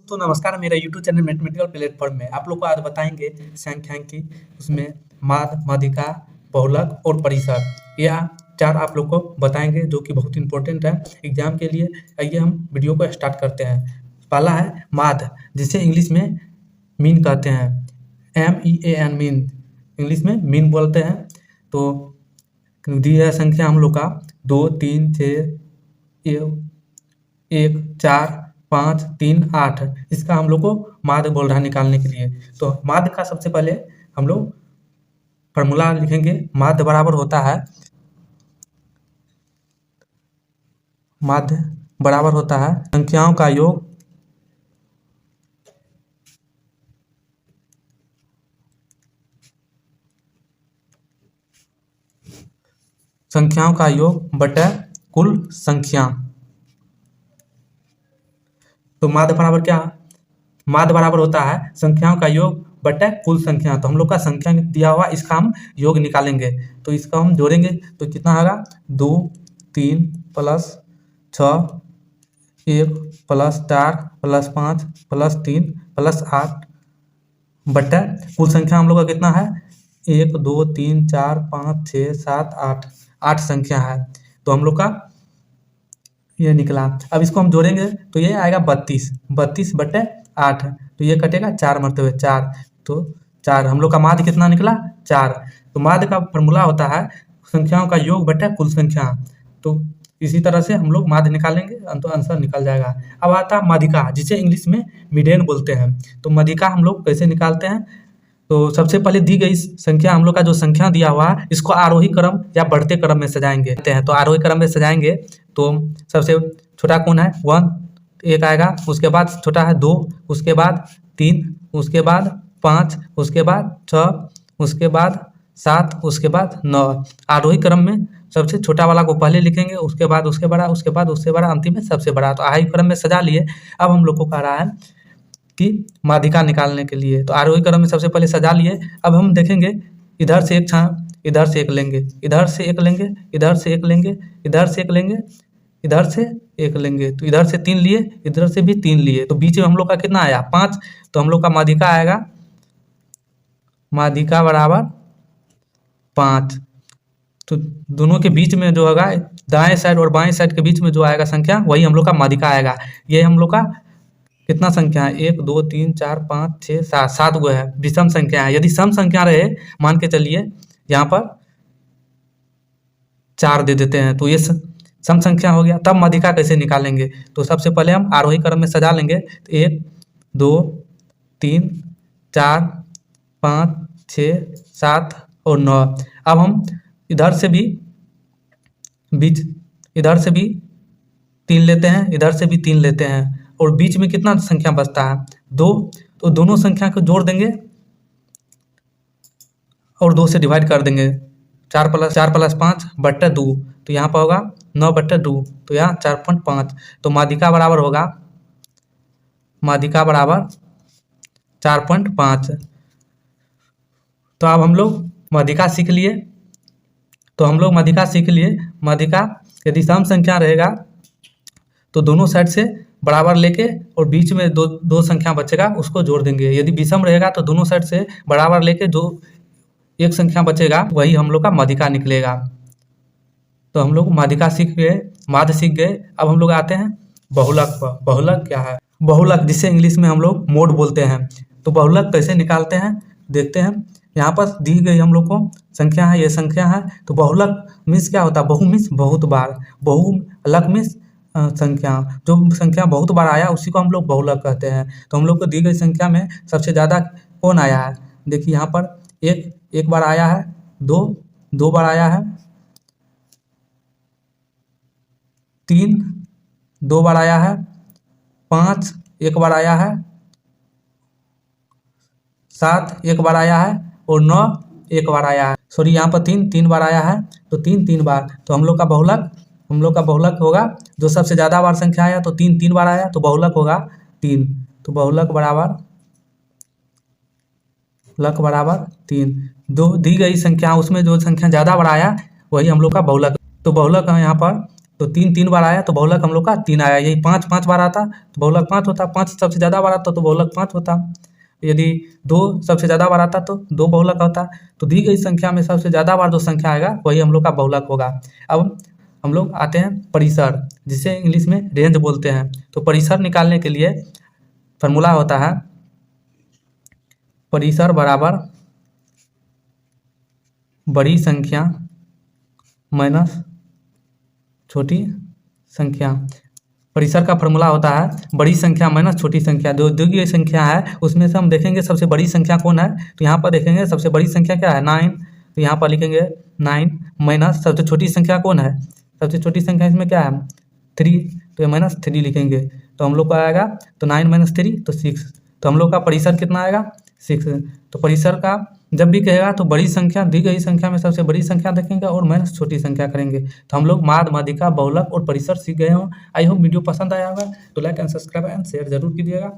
तो नमस्कार, मेरा यूट्यूब चैनल मैथमेटिकल प्लेटफॉर्म में आप लोग को आज बताएंगे सांख्यिकी, उसमें माद, माध्यिका, बहुलक और परिसर। यह चार आप लोग को बताएंगे जो कि बहुत इंपॉर्टेंट है एग्जाम के लिए। आइए हम वीडियो को स्टार्ट करते हैं। पहला है माद, जिसे इंग्लिश में मीन कहते हैं। MEAN, मीन, इंग्लिश में मीन बोलते हैं। तो दी है संख्या हम लोग का 2 3 6 1 4 5 3 8। इसका हम लोग को माध्य बोल रहा है निकालने के लिए। तो माध्य का सबसे पहले हम लोग फॉर्मूला लिखेंगे। माध्य बराबर होता है, माध्य बराबर होता है संख्याओं का योग बटा कुल संख्या। तो माध्य बराबर क्या? माध्य बराबर होता है संख्याओं का योग बटा कुल संख्या। तो हम लोग का संख्या दिया हुआ, इसका हम योग निकालेंगे। तो इसका हम जोड़ेंगे तो कितना होगा? 2 3 plus 6 1 plus 4 plus 5 plus 3 plus 8 बटा कुल संख्या हम लोग का कितना है? 1 2 3 4 5 6 7 8, 8 संख्या है। तो हम लोग का ये निकला। अब इसको हम जोड़ेंगे तो ये आएगा 32 बटे 8। तो ये कटेगा 4 मरते 4। तो 4 हम लोग का माध्य कितना निकला? 4। तो माध्य का फॉर्मूला होता है संख्याओं का योग बटे कुल संख्या। तो इसी तरह से हम लोग माध्य निकालेंगे तो आंसर निकल जाएगा। अब आता है माध्यिका, जिसे इंग्लिश में मीडियन बोलते हैं। तो माध्यिका हम लोग कैसे निकालते हैं? तो सबसे पहले दी गई संख्या, हम लोग का जो संख्या दिया हुआ है, इसको आरोही क्रम या बढ़ते क्रम में सजाएंगे। तो आरोही क्रम में सजाएंगे तो सबसे छोटा कौन है? 1, 1 आएगा। उसके बाद छोटा है 2, उसके बाद 3, उसके बाद 5, उसके बाद 6, उसके बाद 7, उसके बाद 9। आरोही क्रम में सबसे छोटा वाला को पहले लिखेंगे, उसके बाद उसके बड़ा, उसके बाद उससे बड़ा, अंतिम में सबसे बड़ा। तो आरोही क्रम में सजा लिए। अब हम लोग को कह रहा है कि माध्यिका निकालने के लिए। तो आरोही क्रम में सबसे पहले सजा लिए। अब हम देखेंगे इधर से एक इधर से एक लेंगे, इधर से एक लेंगे, इधर से एक लेंगे, इधर से एक लेंगे, इधर से एक लेंगे। तो इधर से 3 लिए, इधर से भी 3 लिए। तो बीच में हम लोग का कितना आया? 5। तो हम लोग का माध्यिका आएगा, माध्यिका बराबर 5। तो दोनों के बीच में जो होगा, दाएं साइड और बाएं साइड के बीच में जो आएगा संख्या, वही हम लोग का माध्यिका आएगा। ये हम लोग का कितना संख्या है? 1 2 3 4 5 6 7, 7 गो है, विषम संख्या है। यदि सम संख्या रहे, मान के चलिए यहाँ पर 4 दे देते हैं, तो ये सम संख्या हो गया। तब माध्यिका कैसे निकालेंगे? तो सबसे पहले हम आरोही क्रम में सजा लेंगे। तो 1 2 3 4 5 6 7 और 9। अब हम इधर से भी 3 लेते हैं, इधर से भी 3 लेते हैं, और बीच में कितना संख्या बचता है? 2। तो दोनों संख्या को जोड़ देंगे और 2 से डिवाइड कर देंगे। 4 प्लस 5 बट्टा 2। तो यहाँ पर होगा 9 बट्टा 2। तो यहाँ 4.5। तो माध्यिका बराबर होगा, माध्यिका बराबर 4.5। तो अब हम लोग माध्यिका सीख लिए। माध्यिका यदि सम संख्या रहेगा तो दोनों साइड से बराबर लेके और बीच में दो संख्या बचेगा, उसको जोड़ देंगे। यदि विषम रहेगा तो दोनों साइड से बराबर लेके जो एक संख्या बचेगा, वही हम लोग का माध्यिका निकलेगा। तो हम लोग माध्यिका सीख गए, माध्य सीख गए। अब हम लोग आते हैं बहुलक पर। बहुलक क्या है? बहुलक, जिसे इंग्लिश में हम लोग मोड बोलते हैं। तो बहुलक कैसे निकालते हैं देखते हैं। यहाँ पर दी गई हम लोग को संख्या है, ये संख्या है। तो बहुलक मीन्स क्या होता है? बहु मीन्स बहुत बार, बहुलक मीन्स संख्या, जो संख्या बहुत बार आया उसी को हम लोग बहुलक कहते हैं। तो हम लोग को दी गई संख्या में सबसे ज़्यादा कौन आया है? देखिए यहाँ पर 1 एक बार आया है, 2 2 बार आया है, 3 2 बार आया है, 5 1 बार आया है, 7 1 बार आया है, और 9 1 बार आया है। सॉरी, यहाँ पर 3 बार आया है। तो 3 बार। तो हम लोग का बहुलक होगा जो सबसे ज़्यादा बार संख्या आया। तो 3 बार आया, तो बहुलक होगा 3। तो बहुलक बराबर 3। दो दी गई संख्या, उसमें जो संख्या ज़्यादा बार आया वही हम लोग का बहुलक। तो बहुलक यहाँ पर तो 3 बार आया तो बहुलक हम लोग का 3 आया। यही 5 बार आता तो बहुलक 5 होता। 5 सबसे ज़्यादा बार आता तो बहुलक 5 होता। यदि 2 सबसे ज़्यादा बार आता तो 2 बहुलक होता। तो दी गई संख्या में सबसे ज़्यादा बार जो संख्या आएगा वही हम लोग का बहुलक होगा। अब हम लोग आते हैं परिसर, जिसे इंग्लिश में रेंज बोलते हैं। तो परिसर निकालने के लिए फॉर्मूला होता है परिसर बराबर बड़ी संख्या माइनस छोटी संख्या। परिसर का फॉर्मूला होता है बड़ी संख्या माइनस छोटी संख्या। जो दी गई संख्या है उसमें से हम देखेंगे सबसे बड़ी संख्या कौन है, तो यहाँ पर देखेंगे सबसे बड़ी संख्या क्या है 9, तो यहाँ पर लिखेंगे 9 माइनस सबसे छोटी संख्या कौन है, सबसे छोटी संख्या इसमें क्या है 3, तो ये -3 लिखेंगे। तो हम लोग का आएगा तो 9 - 3 तो 6। तो हम लोग का परिसर कितना आएगा 6। तो परिसर का जब भी कहेगा तो बड़ी संख्या दी गई संख्या में सबसे बड़ी संख्या देखेंगे और माइनस छोटी संख्या करेंगे। तो हम लोग माध्य, माध्यिका, बहुलक और परिसर सीख गए हों। आई होप वीडियो पसंद आया होगा तो like and subscribe and share जरूर कीजिएगा।